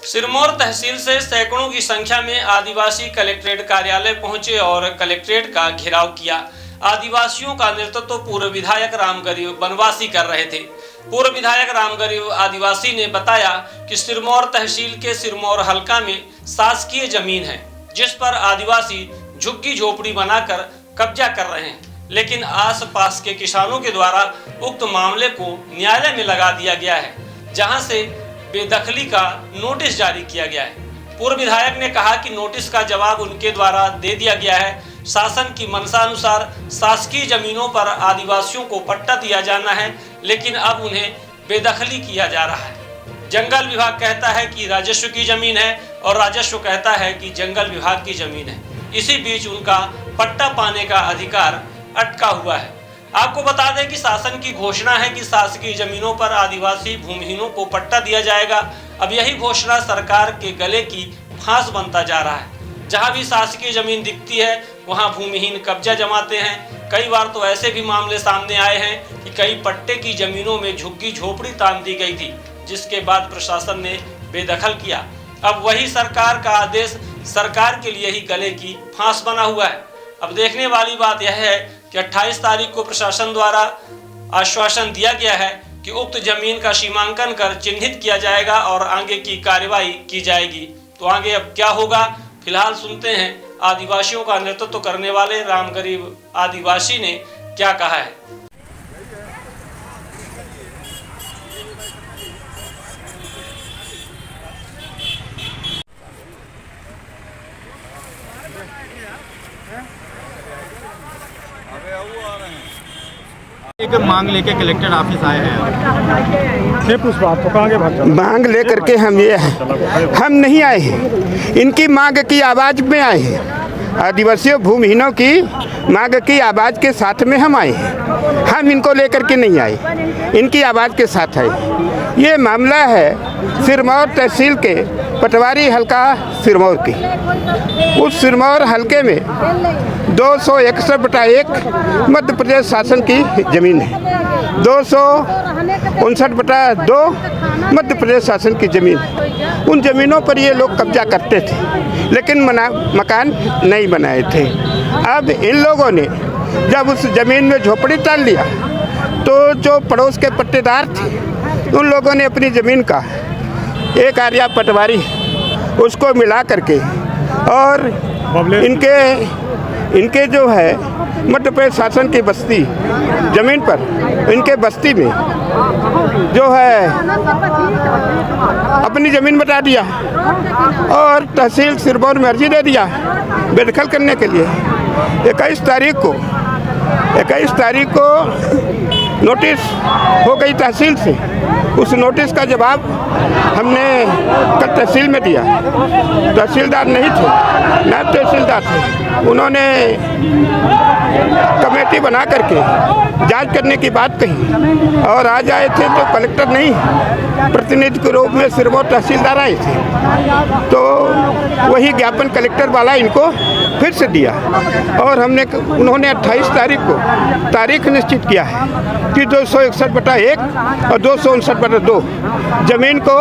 सिरमौर तहसील से सैकड़ों की संख्या में आदिवासी कलेक्ट्रेट कार्यालय पहुंचे और कलेक्ट्रेट का घेराव किया। आदिवासियों का नेतृत्व पूर्व विधायक रामगरीब बनवासी कर रहे थे। पूर्व विधायक रामगरीब आदिवासी ने बताया कि सिरमौर तहसील के सिरमौर हलका में शासकीय जमीन है, जिस पर आदिवासी झुग्गी झोपड़ी बनाकर कब्जा कर रहे हैं, लेकिन आसपास के किसानों के द्वारा उक्त मामले को न्यायालय में लगा दिया गया है, जहां से बेदखली का नोटिस जारी किया गया है। पूर्व विधायक ने कहा कि नोटिस का जवाब उनके द्वारा दे दिया गया है। शासन की मंशा अनुसार शासकीय जमीनों पर आदिवासियों को पट्टा दिया जाना है, लेकिन अब उन्हें बेदखली किया जा रहा है। जंगल विभाग कहता है कि राजस्व की जमीन है और राजस्व कहता है कि जंगल विभाग की जमीन है। इसी बीच उनका पट्टा पाने का अधिकार अटका हुआ है। आपको बता दें कि शासन की घोषणा है कि शासकीय जमीनों पर आदिवासी भूमिहीनों को पट्टा दिया जाएगा। अब यही घोषणा सरकार के गले की फांस बनता जा रहा है। जहां भी शासकीय जमीन दिखती है वहां भूमिहीन कब्जा जमाते हैं। कई बार तो ऐसे भी मामले सामने आए हैं कि कई पट्टे की जमीनों में झुग्गी झोपड़ी तान दी गई थी, जिसके बाद प्रशासन ने बेदखल किया। अब वही सरकार का आदेश सरकार के लिए ही गले की फांस बना हुआ है। अब देखने वाली बात यह है कि 28 तारीख को प्रशासन द्वारा आश्वासन दिया गया है कि उक्त जमीन का सीमांकन कर चिन्हित किया जाएगा और आगे की कार्रवाई की जाएगी। तो आगे अब क्या होगा, फिलहाल सुनते हैं आदिवासियों का नेतृत्व करने वाले रामगरीब आदिवासी ने क्या कहा है। एक मांग लेके कलेक्टर ऑफिस आए हैं। मांग लेकर के हम ये हम नहीं आए हैं, इनकी मांग की आवाज़ में आए हैं। आदिवासियों भूमिहीनों की मांग की आवाज़ के साथ में हम आए हैं। हम इनको लेकर के नहीं आए, इनकी आवाज़ के साथ आए। ये मामला है सिरमौर तहसील के पटवारी हलका सिरमौर की। उस सिरमौर हलके में 261/1 मध्य प्रदेश शासन की ज़मीन है। 259/2 मध्य प्रदेश शासन की ज़मीन है। उन ज़मीनों पर ये लोग कब्जा करते थे, लेकिन मकान नहीं बनाए थे। अब इन लोगों ने जब उस ज़मीन में झोपड़ी डाल लिया तो जो पड़ोस के पट्टेदार थे उन लोगों ने अपनी ज़मीन का एक आर्या पटवारी उसको मिला करके और इनके जो है मध्य प्रदेश शासन की बस्ती ज़मीन पर इनके बस्ती में जो है अपनी ज़मीन बता दिया और तहसील सिरमौर में अर्जी दे दिया बेदखल करने के लिए। 21 तारीख को नोटिस हो गई तहसील से। उस नोटिस का जवाब हमने कल तहसील में दिया। तहसीलदार नहीं थे, नायब तहसीलदार थे। उन्होंने कमेटी बना करके जांच करने की बात कही और आज आए थे तो कलेक्टर नहीं, प्रतिनिधि के रूप में सिरमौर तहसीलदार आए थे। तो वही ज्ञापन कलेक्टर वाला इनको फिर से दिया और उन्होंने 28 तारीख को तारीख निश्चित किया है कि 261/1 और 259/2 ज़मीन को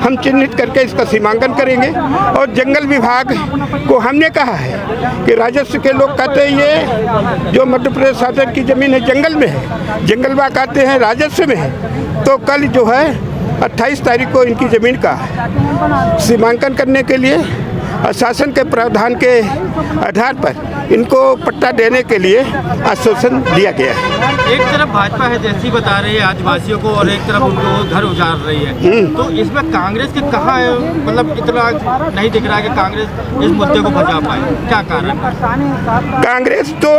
हम चिन्हित करके इसका सीमांकन करेंगे। और जंगल विभाग को हमने कहा है कि राजस्व के लोग कहते हैं ये जो मध्य प्रदेश शासन की ज़मीन है जंगल में है, जंगल विभाग कहते हैं राजस्व में है। तो कल जो है 28 तारीख को इनकी ज़मीन का सीमांकन करने के लिए शासन के प्रावधान के आधार पर इनको पट्टा देने के लिए आश्वासन दिया गया है। एक तरफ भाजपा है जैसी बता रही है आदिवासियों को और एक तरफ उनको घर उजाड़ रही है, तो इसमें कांग्रेस के कहाँ है, मतलब इतना नहीं दिख रहा है कि कांग्रेस इस मुद्दे को बचा पाए, क्या कारण? कांग्रेस तो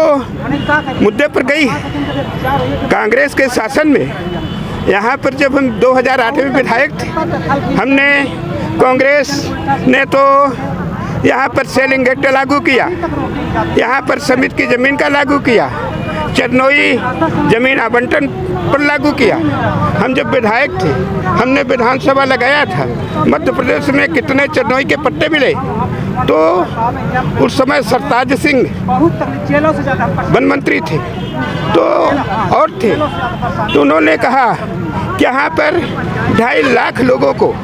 मुद्दे पर गई है। कांग्रेस के शासन में यहाँ पर जब हम 2008 में विधायक थे, हमने कांग्रेस ने तो यहाँ पर सेलिंग एक्ट लागू किया, यहाँ पर समिति की ज़मीन का लागू किया, चरनोई ज़मीन आवंटन पर लागू किया। हम जब विधायक थे हमने विधानसभा लगाया था, मध्य प्रदेश में कितने चरनोई के पट्टे मिले। तो उस समय सरताज सिंह वन मंत्री थे तो और थे, तो उन्होंने कहा कि यहाँ पर 2.5 लाख लोगों को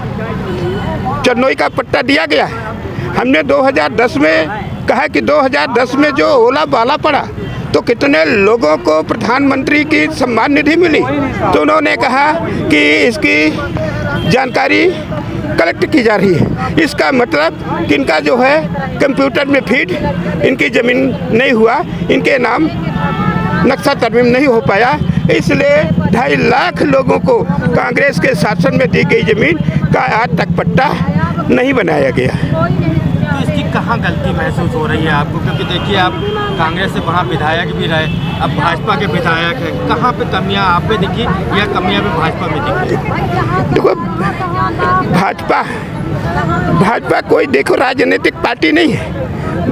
चरनोई का पट्टा दिया गया है। हमने 2010 में कहा कि 2010 में जो ओला बाला पड़ा तो कितने लोगों को प्रधानमंत्री की सम्मान निधि मिली, तो उन्होंने कहा कि इसकी जानकारी कलेक्ट की जा रही है। इसका मतलब कि इनका जो है कंप्यूटर में फीड इनकी ज़मीन नहीं हुआ, इनके नाम नक्शा तरमीम नहीं हो पाया, इसलिए 2.5 लाख लोगों को कांग्रेस के शासन में दी गई ज़मीन का आज तक पट्टा नहीं बनाया गया। तो इसकी कहाँ गलती महसूस हो रही है आपको? क्योंकि देखिए आप कांग्रेस से वहाँ विधायक भी रहे, अब भाजपा के विधायक हैं, कहाँ पे कमियाँ आप पे दिखी या कमियाँ भी भाजपा में दिखी? देखो भाजपा कोई देखो राजनीतिक पार्टी नहीं है।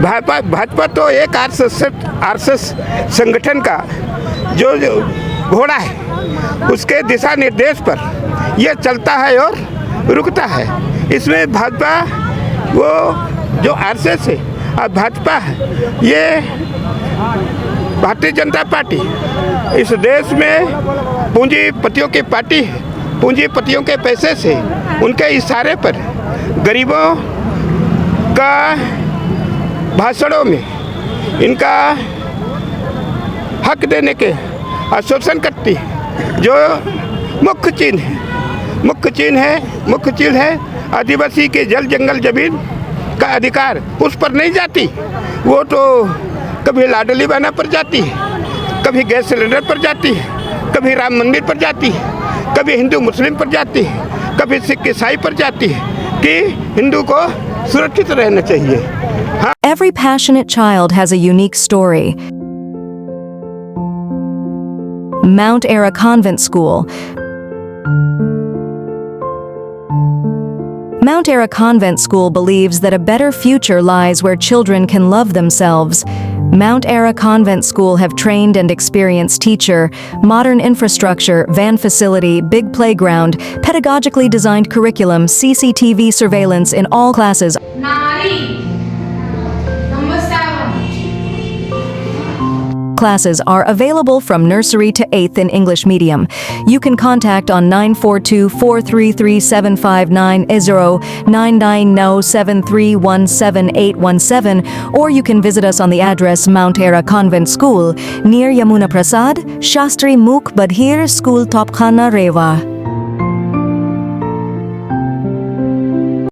भाजपा तो एक आरएसएस संगठन का जो घोड़ा है, उसके दिशा निर्देश पर यह चलता है और रुकता है। इसमें भाजपा वो जो आरएसएस है और भाजपा है, ये भारतीय जनता पार्टी इस देश में पूंजीपतियों की पार्टी है। पूंजीपतियों के पैसे से, उनके इशारे पर गरीबों का भाषणों में इनका हक देने के आश्वासन करती है। जो मुख्य चीज है आदिवासी के जल जंगल जमीन का अधिकार, उस पर नहीं जाती। वो तो कभी लाडली बहना पर जाती है, कभी गैस सिलेंडर पर जाती है, कभी राम मंदिर पर जाती है, कभी हिंदू मुस्लिम पर जाती है, कभी सिख ईसाई पर जाती है कि हिंदू को सुरक्षित रहना चाहिए। हाँ। Every passionate child has a unique story. Mount Ara Convent School. Mount Ara Convent School believes that a better future lies where children can love themselves. Mount Ara Convent School have trained and experienced teacher, modern infrastructure, van facility, big playground, pedagogically designed curriculum, CCTV surveillance in all classes. Classes are available from nursery to 8th in English medium. You can contact on 942-433-759-0, 990-7317817, or you can visit us on the address Mount Ara Convent School, near Yamuna Prasad, Shastri Mukh Badhir School, Topkhana, Rewa.